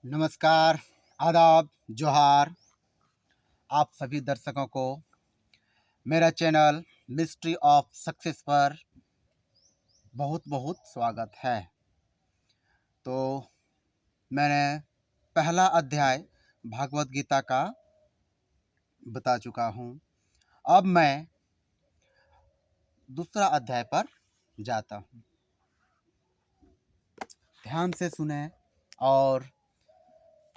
नमस्कार, आदाब, जोहार आप सभी दर्शकों को मेरा चैनल मिस्ट्री ऑफ सक्सेस पर बहुत बहुत स्वागत है। तो मैंने पहला अध्याय भागवत गीता का बता चुका हूँ। अब मैं दूसरा अध्याय पर जाता हूँ। ध्यान से सुने और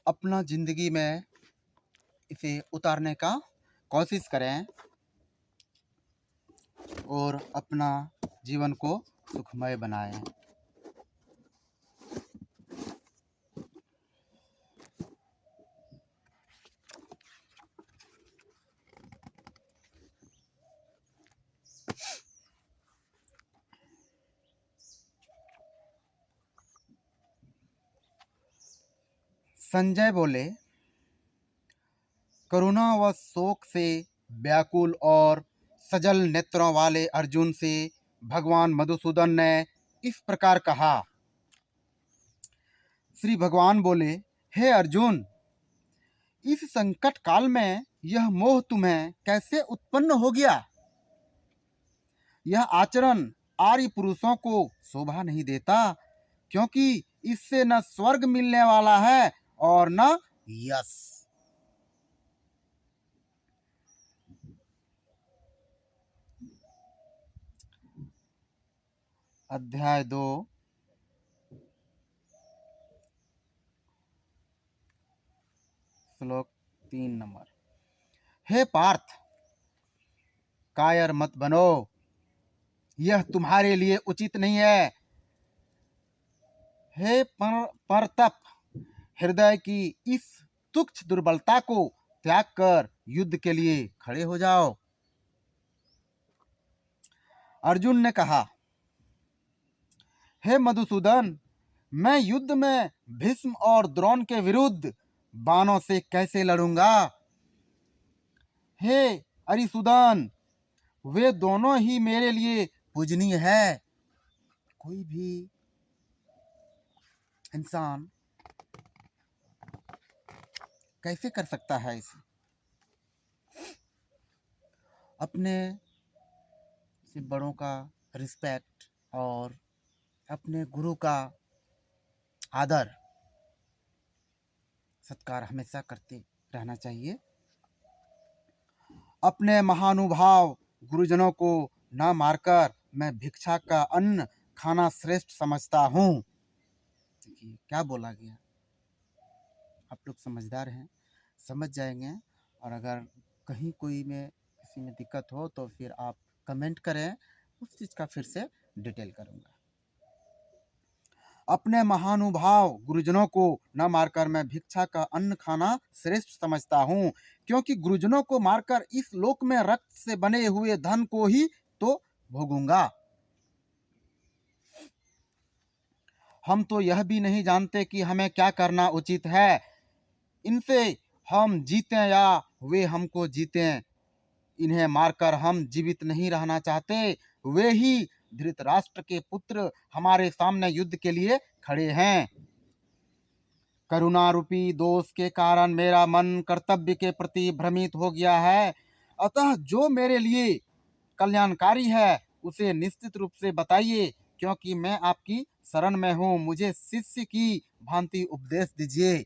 अपना ज़िंदगी में इसे उतारने का कोशिश करें और अपना जीवन को सुखमय बनाएं। संजय बोले, करुणा व शोक से व्याकुल और सजल नेत्रों वाले अर्जुन से भगवान मधुसूदन ने इस प्रकार कहा। श्री भगवान बोले, हे अर्जुन, इस संकट काल में यह मोह तुम्हें कैसे उत्पन्न हो गया? यह आचरण आर्य पुरुषों को शोभा नहीं देता, क्योंकि इससे न स्वर्ग मिलने वाला है और न यश। अध्याय 2 श्लोक 3 नंबर। हे पार्थ, कायर मत बनो, यह तुम्हारे लिए उचित नहीं है। हे परतप, हृदय की इस तुच्छ दुर्बलता को त्याग कर युद्ध के लिए खड़े हो जाओ। अर्जुन ने कहा, हे मधुसूदन, मैं युद्ध में भीष्म और द्रोण के विरुद्ध बाणों से कैसे लड़ूंगा? हे अरिसूदन, वे दोनों ही मेरे लिए पूजनीय है। कोई भी इंसान कैसे कर सकता है इसे? अपने से बड़ों का रिस्पेक्ट और अपने गुरु का आदर सत्कार हमेशा करते रहना चाहिए। अपने महानुभाव गुरुजनों को न मारकर मैं भिक्षा का अन्न खाना श्रेष्ठ समझता हूँ। देखिए क्या बोला गया। आप लोग समझदार हैं, समझ जाएंगे। और अगर कहीं कोई में किसी में दिक्कत हो तो फिर आप कमेंट करें, उस चीज़ का फिर से डिटेल करूँगा। अपने महानुभाव गुरुजनों को न मारकर मैं भिक्षा का अन्न खाना श्रेष्ठ समझता हूँ, क्योंकि गुरुजनों को मारकर इस लोक में रक्त से बने हुए धन को ही तो भोगूंगा। हम तो यह भी नहीं जानते कि हमें क्या करना उचित है। इनसे हम जीतें या वे हमको जीतें, इन्हें मारकर हम जीवित नहीं रहना चाहते। वे ही धृतराष्ट्र के पुत्र हमारे सामने युद्ध के लिए खड़े हैं। करुणा रूपी दोष के कारण मेरा मन कर्तव्य के प्रति भ्रमित हो गया है। अतः जो मेरे लिए कल्याणकारी है उसे निश्चित रूप से बताइए, क्योंकि मैं आपकी शरण में हूँ। मुझे शिष्य की भांति उपदेश दीजिए।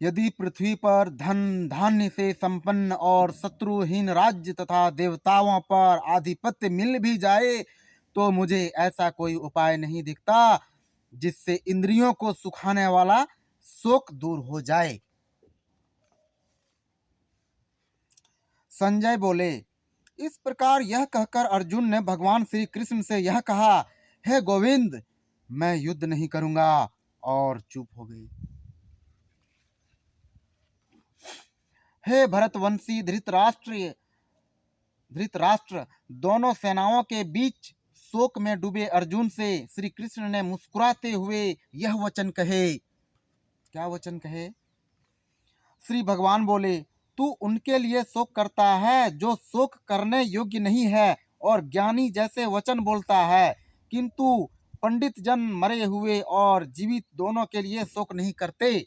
यदि पृथ्वी पर धन धान्य से संपन्न और शत्रुहीन राज्य तथा देवताओं पर आधिपत्य मिल भी जाए तो मुझे ऐसा कोई उपाय नहीं दिखता जिससे इंद्रियों को सुखाने वाला शोक दूर हो जाए। संजय बोले, इस प्रकार यह कहकर अर्जुन ने भगवान श्री कृष्ण से यह कहा, हे गोविंद, मैं युद्ध नहीं करूंगा, और चुप हो गई। हे भरतवंशी धृतराष्ट्र, दोनों सेनाओं के बीच शोक में डूबे अर्जुन से श्री कृष्ण ने मुस्कुराते हुए यह वचन कहे। क्या वचन कहे? श्री भगवान बोले, तू उनके लिए शोक करता है जो शोक करने योग्य नहीं है और ज्ञानी जैसे वचन बोलता है, किंतु पंडित जन मरे हुए और जीवित दोनों के लिए शोक नहीं करते।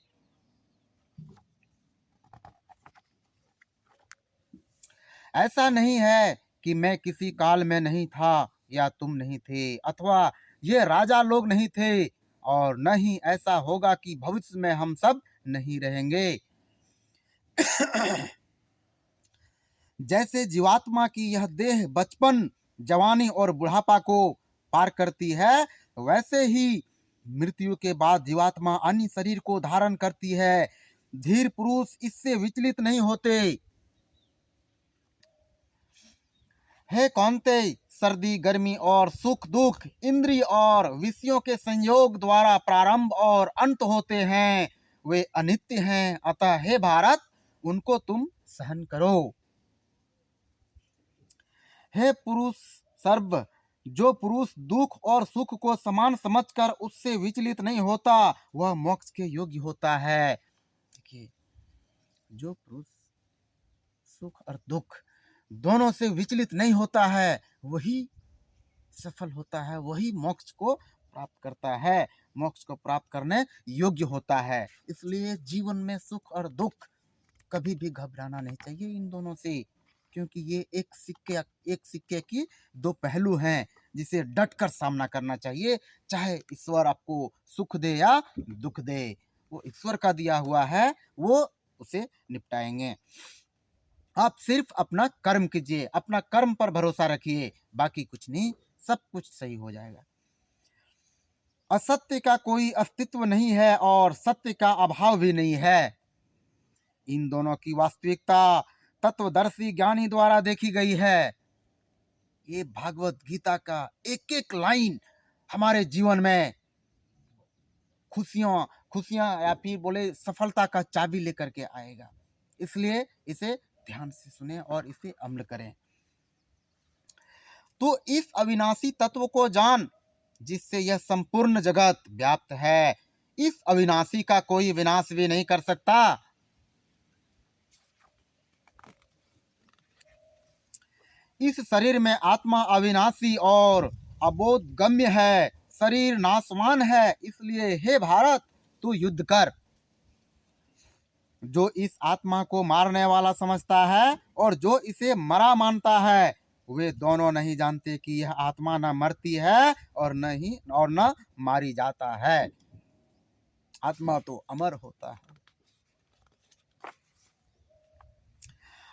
ऐसा नहीं है कि मैं किसी काल में नहीं था या तुम नहीं थे, अथवा ये राजा लोग नहीं थे, और न ही ऐसा होगा कि भविष्य में हम सब नहीं रहेंगे। जैसे जीवात्मा की यह देह बचपन, जवानी और बुढ़ापा को पार करती है, वैसे ही मृत्यु के बाद जीवात्मा अन्य शरीर को धारण करती है। धीर पुरुष इससे विचलित नहीं होते। हे कौन्तेय, सर्दी गर्मी और सुख दुख इंद्रिय और विषयों के संयोग द्वारा प्रारंभ और अंत होते हैं, वे अनित्य हैं। अतः हे भारत, उनको तुम सहन करो। हे पुरुष सर्व, जो पुरुष दुख और सुख को समान समझकर उससे विचलित नहीं होता, वह मोक्ष के योग्य होता है। देखिए, जो पुरुष सुख और दुख दोनों से विचलित नहीं होता है, वही सफल होता है, वही मोक्ष को प्राप्त करता है, मोक्ष को प्राप्त करने योग्य होता है। इसलिए जीवन में सुख और दुख कभी भी घबराना नहीं चाहिए इन दोनों से, क्योंकि ये एक सिक्के की दो पहलू हैं, जिसे डट कर सामना करना चाहिए। चाहे ईश्वर आपको सुख दे या दुख दे, वो ईश्वर का दिया हुआ है, वो उसे निपटाएंगे। आप सिर्फ अपना कर्म कीजिए, अपना कर्म पर भरोसा रखिए, बाकी कुछ नहीं, सब कुछ सही हो जाएगा। असत्य का कोई अस्तित्व नहीं है और सत्य का अभाव भी नहीं है। इन दोनों की वास्तविकता तत्वदर्शी ज्ञानी द्वारा देखी गई है। ये भागवत गीता का एक एक लाइन हमारे जीवन में खुशियां या फिर बोले सफलता का चाबी लेकर के आएगा। इसलिए इसे ध्यान से सुने और इसे अमल करें। तो इस अविनाशी तत्व को जान, जिससे यह संपूर्ण जगत व्याप्त है। इस अविनाशी का कोई विनाश भी नहीं कर सकता। इस शरीर में आत्मा अविनाशी और अबोधगम्य है, शरीर नाशवान है। इसलिए हे भारत, तू युद्ध कर। जो इस आत्मा को मारने वाला समझता है और जो इसे मरा मानता है, वे दोनों नहीं जानते कि यह आत्मा न मरती है और न मारी जाता है। आत्मा तो अमर होता है।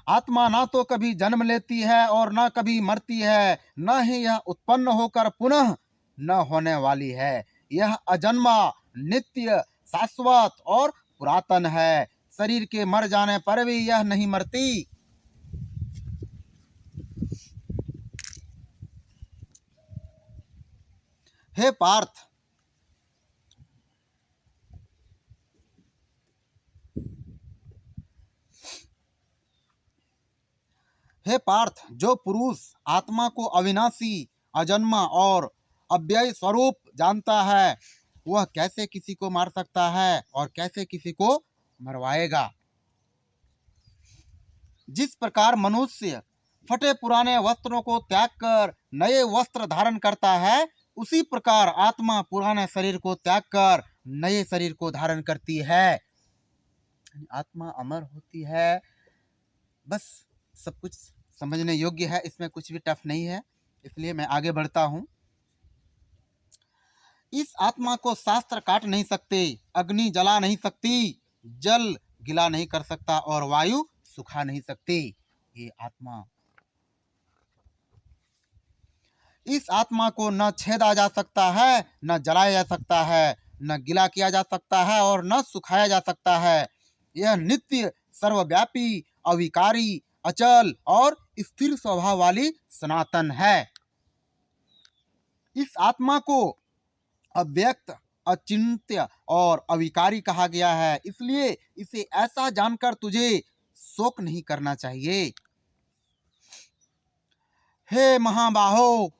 आत्मा ना तो कभी जन्म लेती है और न कभी मरती है, न ही यह उत्पन्न होकर पुनः न होने वाली है। यह अजन्मा, नित्य, शाश्वत और पुरातन है। शरीर के मर जाने पर भी यह नहीं मरती। हे पार्थ, हे पार्थ, जो पुरुष आत्मा को अविनाशी, अजन्मा और अव्यय स्वरूप जानता है, वह कैसे किसी को मार सकता है और कैसे किसी को मरवाएगा। जिस प्रकार मनुष्य फटे पुराने वस्त्रों को त्याग कर नए वस्त्र धारण करता है, उसी प्रकार आत्मा पुराने शरीर को त्याग कर नए शरीर को धारण करती है। आत्मा अमर होती है। बस सब कुछ समझने योग्य है, इसमें कुछ भी टफ नहीं है। इसलिए मैं आगे बढ़ता हूँ। इस आत्मा को शास्त्र काट नहीं सकते, अग्नि जला नहीं सकती, जल गिला नहीं कर सकता और वायु सुखा नहीं सकती। ये आत्मा, इस आत्मा को न छेदा जा सकता है, न जलाया जा सकता है, न गिला किया जा सकता है और न सुखाया जा सकता है। यह नित्य, सर्वव्यापी, अविकारी, अचल और स्थिर स्वभाव वाली सनातन है। इस आत्मा को अव्यक्त, अचिंत्य और अविकारी कहा गया है। इसलिए इसे ऐसा जानकर तुझे शोक नहीं करना चाहिए। हे महाबाहो,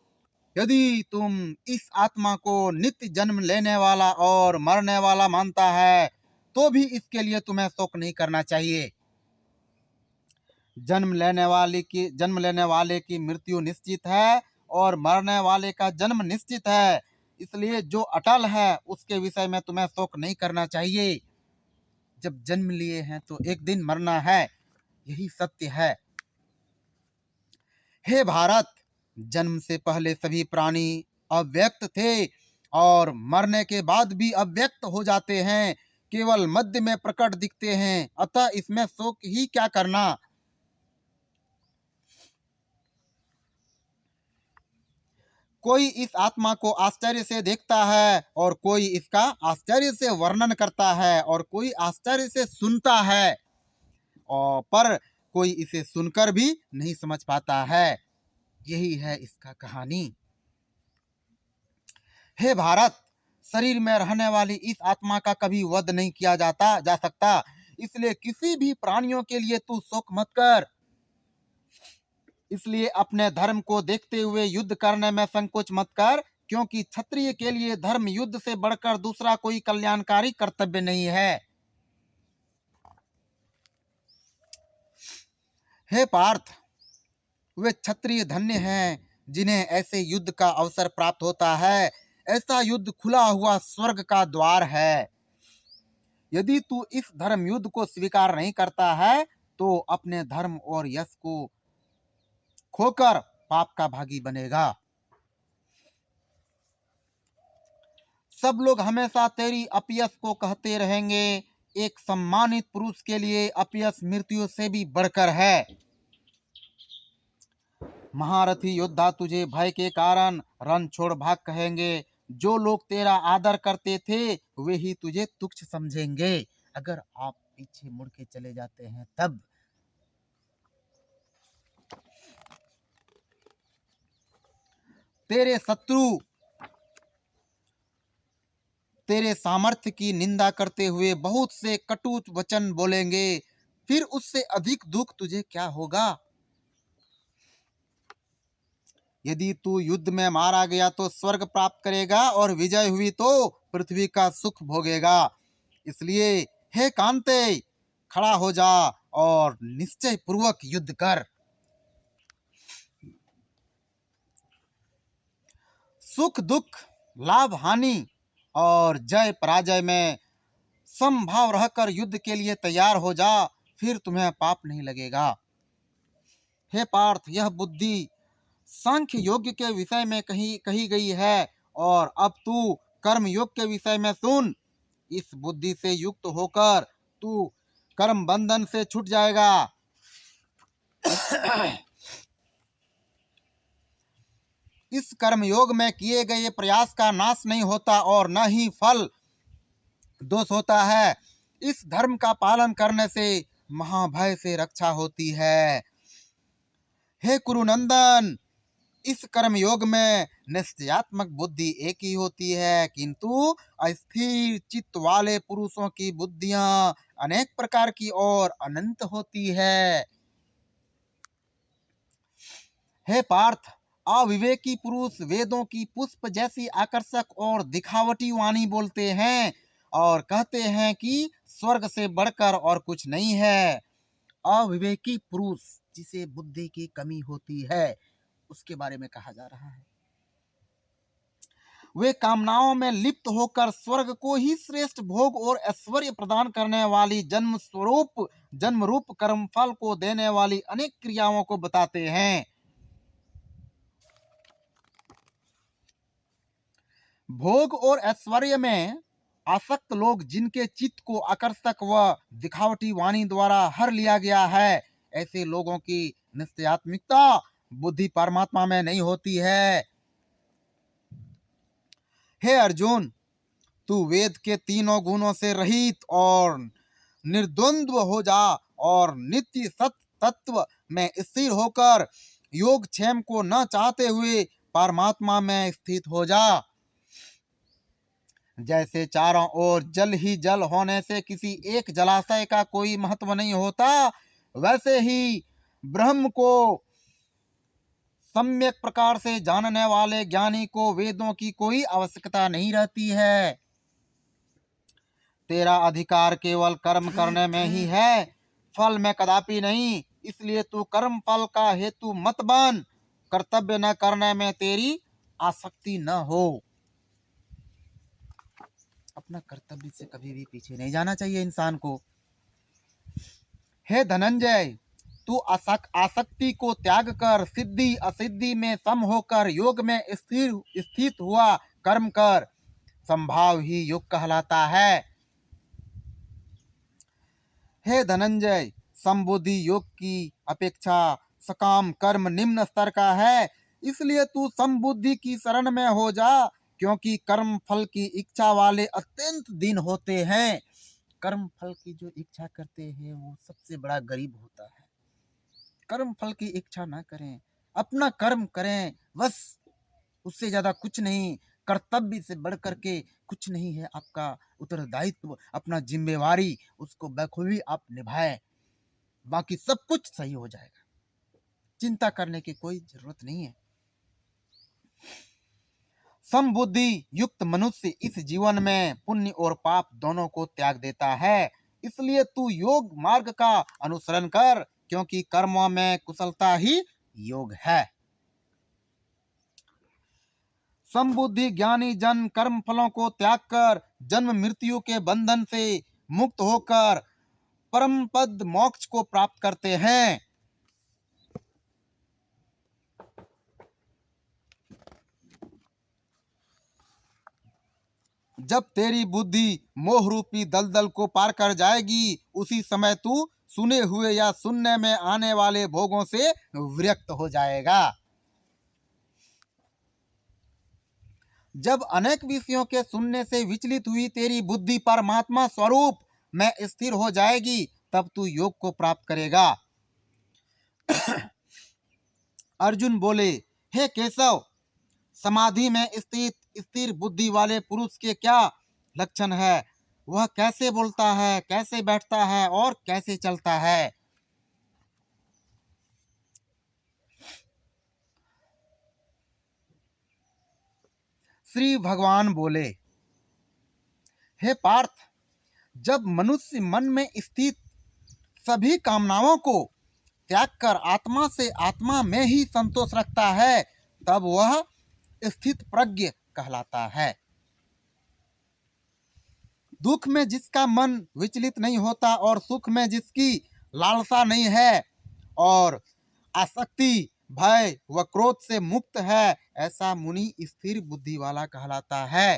यदि तुम इस आत्मा को नित्य जन्म लेने वाला और मरने वाला मानता है, तो भी इसके लिए तुम्हें शोक नहीं करना चाहिए। जन्म लेने वाले की मृत्यु निश्चित है और मरने वाले का जन्म निश्चित है। इसलिए जो अटल है उसके विषय में तुम्हें शोक नहीं करना चाहिए। जब जन्म लिए हैं तो एक दिन मरना है, यही सत्य है। हे भारत, जन्म से पहले सभी प्राणी अव्यक्त थे और मरने के बाद भी अव्यक्त हो जाते हैं, केवल मध्य में प्रकट दिखते हैं। अतः इसमें शोक ही क्या करना। कोई इस आत्मा को आश्चर्य से देखता है और कोई इसका आश्चर्य से वर्णन करता है और कोई आश्चर्य से सुनता है, और पर कोई इसे सुनकर भी नहीं समझ पाता है। यही है इसका कहानी। हे भारत, शरीर में रहने वाली इस आत्मा का कभी वध नहीं किया जा सकता, इसलिए किसी भी प्राणियों के लिए तू शोक मत कर। इसलिए अपने धर्म को देखते हुए युद्ध करने में संकोच मत कर, क्योंकि क्षत्रिय के लिए धर्म युद्ध से बढ़कर दूसरा कोई कल्याणकारी कर्तव्य नहीं है। हे पार्थ, वे क्षत्रिय धन्य हैं जिन्हें ऐसे युद्ध का अवसर प्राप्त होता है। ऐसा युद्ध खुला हुआ स्वर्ग का द्वार है। यदि तू इस धर्म युद्ध को स्वीकार नहीं करता है तो अपने धर्म और यश को खोकर पाप का भागी बनेगा। सब लोग हमेशा तेरी अपयश को कहते रहेंगे। एक सम्मानित पुरुष के लिए अपयश मृत्यु से भी बढ़कर है। महारथी योद्धा तुझे भय के कारण रण छोड़ भाग कहेंगे। जो लोग तेरा आदर करते थे वे ही तुझे तुच्छ समझेंगे। अगर आप पीछे मुड़ के चले जाते हैं तब। तेरे शत्रु तेरे सामर्थ्य की निंदा करते हुए बहुत से कटु वचन बोलेंगे, फिर उससे अधिक दुख तुझे क्या होगा। यदि तू युद्ध में मारा गया तो स्वर्ग प्राप्त करेगा और विजय हुई तो पृथ्वी का सुख भोगेगा। इसलिए हे कांते, खड़ा हो जा और निश्चय पूर्वक युद्ध कर। सुख दुख, लाभ हानि और जय पराजय में समभाव रहकर युद्ध के लिए तैयार हो जा, फिर तुम्हें पाप नहीं लगेगा। हे पार्थ, यह बुद्धि सांख्य योग के विषय में कही गई है और अब तू कर्म योग के विषय में सुन। इस बुद्धि से युक्त होकर तू कर्म बंधन से छूट जाएगा। इस कर्म योग में किए गए प्रयास का नाश नहीं होता और न ही फल दोष होता है। इस धर्म का पालन करने से महाभय से रक्षा होती है। हे कुरुनंदन, इस कर्म योग में निश्चयात्मक बुद्धि एक ही होती है, किंतु अस्थिर चित्त वाले पुरुषों की बुद्धियां अनेक प्रकार की और अनंत होती है। हे पार्थ, अविवेकी पुरुष वेदों की पुष्प जैसी आकर्षक और दिखावटी वाणी बोलते हैं और कहते हैं कि स्वर्ग से बढ़कर और कुछ नहीं है। अविवेकी पुरुष जिसे बुद्धि की कमी होती है उसके बारे में कहा जा रहा है। वे कामनाओं में लिप्त होकर स्वर्ग को ही श्रेष्ठ भोग और ऐश्वर्य प्रदान करने वाली जन्म रूप कर्मफल को देने वाली अनेक क्रियाओं को बताते हैं। भोग और ऐश्वर्य में आसक्त लोग जिनके चित्त को आकर्षक व दिखावटी वाणी द्वारा हर लिया गया है, ऐसे लोगों की निश्चयात्मिकता बुद्धि परमात्मा में नहीं होती है। हे अर्जुन, तू वेद के तीनों गुणों से रहित और निर्द्वंद्व हो जा और नित्य सत्य तत्व में स्थिर होकर योगक्षेम को न चाहते हुए परमात्मा में स्थित हो जा। जैसे चारों ओर जल ही जल होने से किसी एक जलाशय का कोई महत्व नहीं होता, वैसे ही ब्रह्म को सम्यक प्रकार से जानने वाले ज्ञानी को वेदों की कोई आवश्यकता नहीं रहती है। तेरा अधिकार केवल कर्म करने में ही है, फल में कदापि नहीं। इसलिए तू कर्म फल का हेतु मत बन, कर्तव्य न करने में तेरी आसक्ति न हो। अपना कर्तव्य से कभी भी पीछे नहीं जाना चाहिए इंसान को। हे धनंजय, तू आसक्ति को त्याग कर सिद्धि असिद्धि में सम होकर योग में स्थित हुआ कर्म कर, संभाव ही योग कहलाता है। हे धनंजय, समबुद्धि योग की अपेक्षा सकाम कर्म निम्न स्तर का है, इसलिए तू समबुद्धि की शरण में हो जा, क्योंकि कर्म फल की इच्छा वाले अत्यंत दीन होते हैं। कर्म फल की जो इच्छा करते हैं वो सबसे बड़ा गरीब होता है। कर्म फल की इच्छा ना करें, अपना कर्म करें बस, उससे ज्यादा कुछ नहीं। कर्तव्य से बढ़ करके कुछ नहीं है। आपका उत्तरदायित्व, अपना जिम्मेवारी, उसको बखूबी आप निभाएं, बाकी सब कुछ सही हो जाएगा। चिंता करने की कोई जरूरत नहीं है। समबुद्धि युक्त मनुष्य इस जीवन में पुण्य और पाप दोनों को त्याग देता है, इसलिए तू योग मार्ग का अनुसरण कर, क्योंकि कर्मों में कुशलता ही योग है। समबुद्धि ज्ञानी जन कर्म फलों को त्याग कर जन्म मृत्यु के बंधन से मुक्त होकर परम पद मोक्ष को प्राप्त करते हैं। जब तेरी बुद्धि मोह रूपी दलदल को पार कर जाएगी, उसी समय तू सुने हुए या सुनने में आने वाले भोगों से विरक्त हो जाएगा। जब अनेक विषयों के सुनने से विचलित हुई तेरी बुद्धि परमात्मा स्वरूप में स्थिर हो जाएगी, तब तू योग को प्राप्त करेगा। अर्जुन बोले, हे केशव, समाधि में स्थित स्थिर बुद्धि वाले पुरुष के क्या लक्षण है? वह कैसे बोलता है, कैसे बैठता है और कैसे चलता है? श्री भगवान बोले, हे पार्थ, जब मनुष्य मन में स्थित सभी कामनाओं को त्याग कर आत्मा से आत्मा में ही संतोष रखता है, तब वह स्थित प्रज्ञ कहलाता है। दुख में जिसका मन विचलित नहीं होता और सुख में जिसकी लालसा नहीं है और आसक्ति, भय व क्रोध से मुक्त है, ऐसा मुनि स्थिर बुद्धि वाला कहलाता है।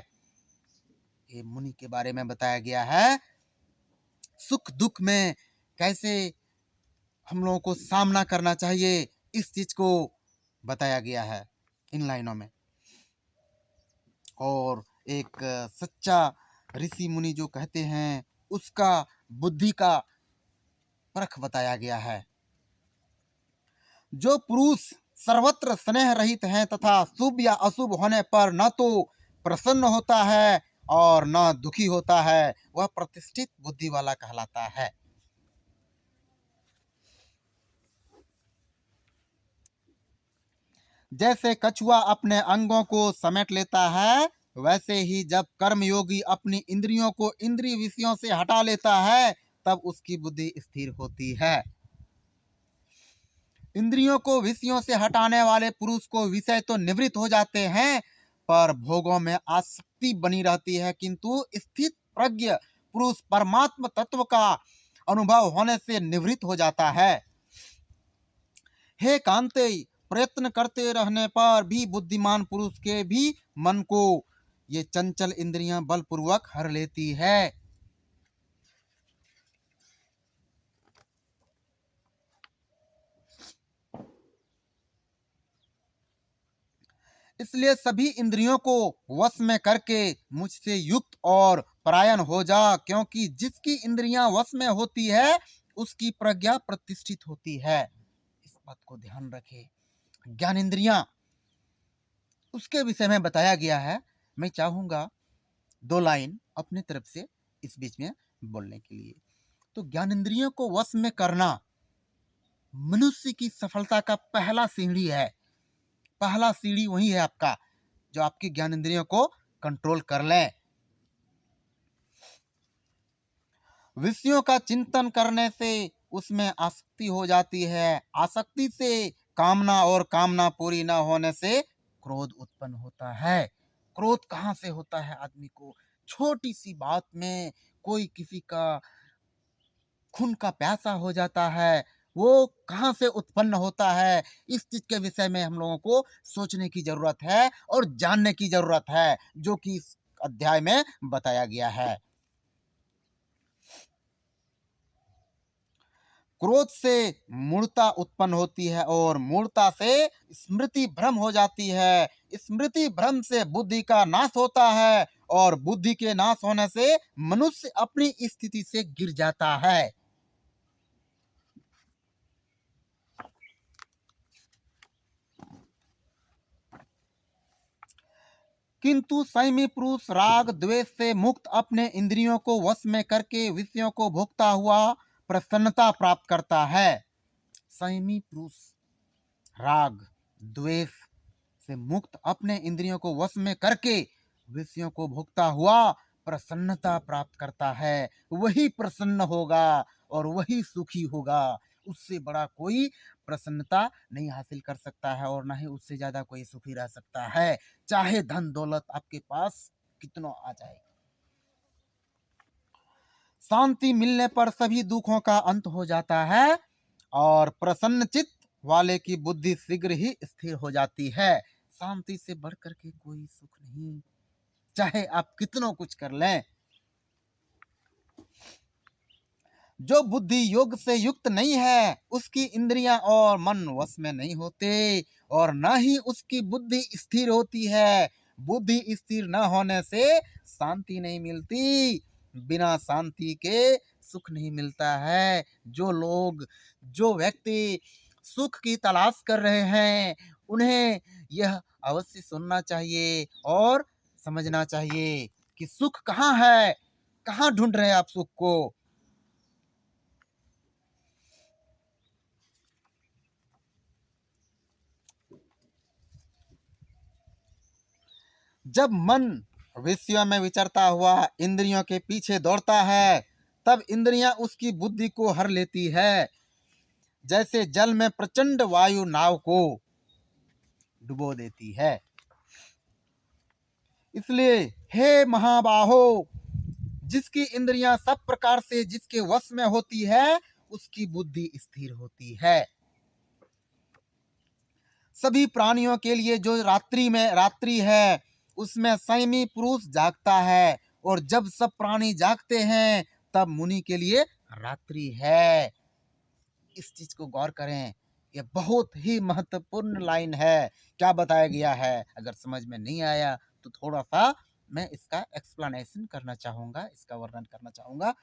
ये मुनि के बारे में बताया गया है। सुख दुख में कैसे हम लोगों को सामना करना चाहिए, इस चीज को बताया गया है इन लाइनों में। और एक सच्चा ऋषि मुनि जो कहते हैं, उसका बुद्धि का परख बताया गया है। जो पुरुष सर्वत्र स्नेह रहित हैं तथा शुभ या अशुभ होने पर न तो प्रसन्न होता है और न दुखी होता है, वह प्रतिष्ठित बुद्धि वाला कहलाता है। जैसे कछुआ अपने अंगों को समेट लेता है, वैसे ही जब कर्मयोगी अपनी इंद्रियों को इंद्रिय विषयों से हटा लेता है, तब उसकी बुद्धि स्थिर होती है। इंद्रियों को विषयों से हटाने वाले पुरुष को विषय तो निवृत्त हो जाते हैं, पर भोगों में आसक्ति बनी रहती है, किंतु स्थित प्रज्ञ पुरुष परमात्म तत्व का अनुभव होने से निवृत्त हो जाता है। हे कांते, प्रयत्न करते रहने पर भी बुद्धिमान पुरुष के भी मन को ये चंचल इंद्रियां बलपूर्वक हर लेती है। इसलिए सभी इंद्रियों को वश में करके मुझसे युक्त और परायण हो जा, क्योंकि जिसकी इंद्रियां वश में होती है उसकी प्रज्ञा प्रतिष्ठित होती है। इस बात को ध्यान रखें। ज्ञान इंद्रियां, उसके विषय में बताया गया है। मैं चाहूंगा 2 लाइन अपनी तरफ से इस बीच में बोलने के लिए। तो ज्ञान इंद्रियों को वश में करना मनुष्य की सफलता का पहला सीढ़ी है। पहला सीढ़ी वही है आपका, जो आपकी ज्ञान इंद्रियों को कंट्रोल कर ले। विषयों का चिंतन करने से उसमें आसक्ति हो जाती है। आसक्ति से कामना, और कामना पूरी न होने से क्रोध उत्पन्न होता है। क्रोध कहाँ से होता है आदमी को? छोटी सी बात में कोई किसी का खून का प्यासा हो जाता है, वो कहाँ से उत्पन्न होता है? इस चीज के विषय में हम लोगों को सोचने की जरूरत है और जानने की जरूरत है, जो कि इस अध्याय में बताया गया है। क्रोध से मूढ़ता उत्पन्न होती है और मूढ़ता से स्मृति भ्रम हो जाती है। स्मृति भ्रम से बुद्धि का नाश होता है और बुद्धि के नाश होने से मनुष्य अपनी स्थिति से गिर जाता है। किंतु संयमी पुरुष राग द्वेष से मुक्त अपने इंद्रियों को वश में करके विषयों को भोगता हुआ प्रसन्नता प्राप्त करता है। संयमी पुरुष राग द्वेष से मुक्त अपने इंद्रियों को वश में करके विषयों को भोगता हुआ प्रसन्नता प्राप्त करता है। वही प्रसन्न होगा और वही सुखी होगा। उससे बड़ा कोई प्रसन्नता नहीं हासिल कर सकता है और ना ही उससे ज्यादा कोई सुखी रह सकता है, चाहे धन दौलत आपके पास कितना आ जाए। शांति मिलने पर सभी दुखों का अंत हो जाता है और प्रसन्न चित्त वाले की बुद्धि शीघ्र ही स्थिर हो जाती है। शांति से बढ़कर के कोई सुख नहीं, चाहे आप कितना कुछ कर लें। जो बुद्धि योग से युक्त नहीं है, उसकी इंद्रियां और मन वश में नहीं होते और न ही उसकी बुद्धि स्थिर होती है। बुद्धि स्थिर न होने से शांति नहीं मिलती। बिना शांति के सुख नहीं मिलता है। जो व्यक्ति सुख की तलाश कर रहे हैं, उन्हें यह अवश्य सुनना चाहिए और समझना चाहिए कि सुख कहाँ है, कहाँ ढूंढ रहे हैं आप सुख को। जब मन विषयों में विचरता हुआ इंद्रियों के पीछे दौड़ता है, तब इंद्रियां उसकी बुद्धि को हर लेती है, जैसे जल में प्रचंड वायु नाव को डुबो देती है। इसलिए हे महाबाहो, जिसकी इंद्रियां सब प्रकार से जिसके वश में होती है, उसकी बुद्धि स्थिर होती है। सभी प्राणियों के लिए जो रात्रि है, उसमें संयमी पुरुष जागता है और जब सब प्राणी जागते हैं, तब मुनि के लिए रात्रि है। इस चीज को गौर करें, यह बहुत ही महत्वपूर्ण लाइन है। क्या बताया गया है? अगर समझ में नहीं आया तो थोड़ा सा मैं इसका एक्सप्लेनेशन करना चाहूंगा, इसका वर्णन करना चाहूंगा।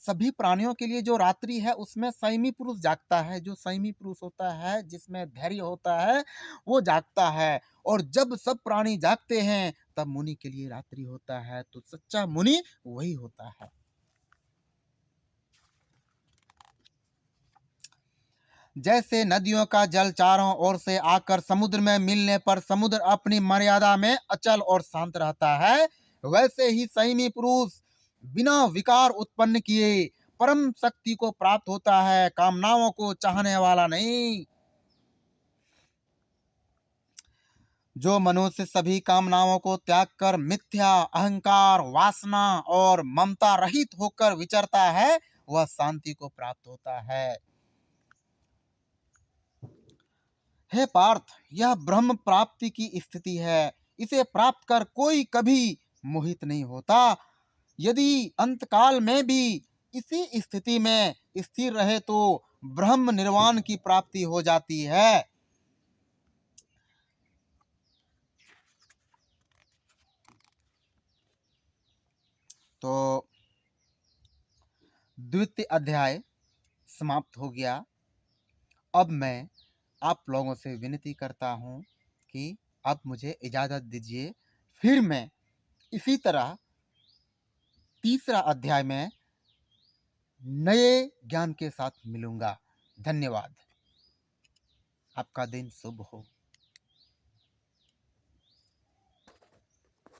सभी प्राणियों के लिए जो रात्रि है, उसमें संयमी पुरुष जागता है। जो संयमी पुरुष होता है, जिसमें धैर्य होता है, वो जागता है। और जब सब प्राणी जागते हैं, तब मुनि के लिए रात्रि होता है। तो सच्चा मुनि वही होता है। जैसे नदियों का जल चारों ओर से आकर समुद्र में मिलने पर समुद्र अपनी मर्यादा में अचल और शांत रहता है, वैसे ही संयमी पुरुष बिना विकार उत्पन्न किए परम शक्ति को प्राप्त होता है, कामनाओं को चाहने वाला नहीं। जो मनुष्य सभी कामनाओं को त्याग कर मिथ्या अहंकार वासना और ममता रहित होकर विचरता है, वह शांति को प्राप्त होता है। हे पार्थ, यह ब्रह्म प्राप्ति की स्थिति है। इसे प्राप्त कर कोई कभी मोहित नहीं होता। यदि अंतकाल में भी इसी स्थिति में स्थिर रहे तो ब्रह्म निर्वाण की प्राप्ति हो जाती है। तो द्वितीय अध्याय समाप्त हो गया। अब मैं आप लोगों से विनती करता हूँ कि अब मुझे इजाज़त दीजिए। फिर मैं इसी तरह तीसरा अध्याय में नए ज्ञान के साथ मिलूंगा। धन्यवाद। आपका दिन शुभ हो।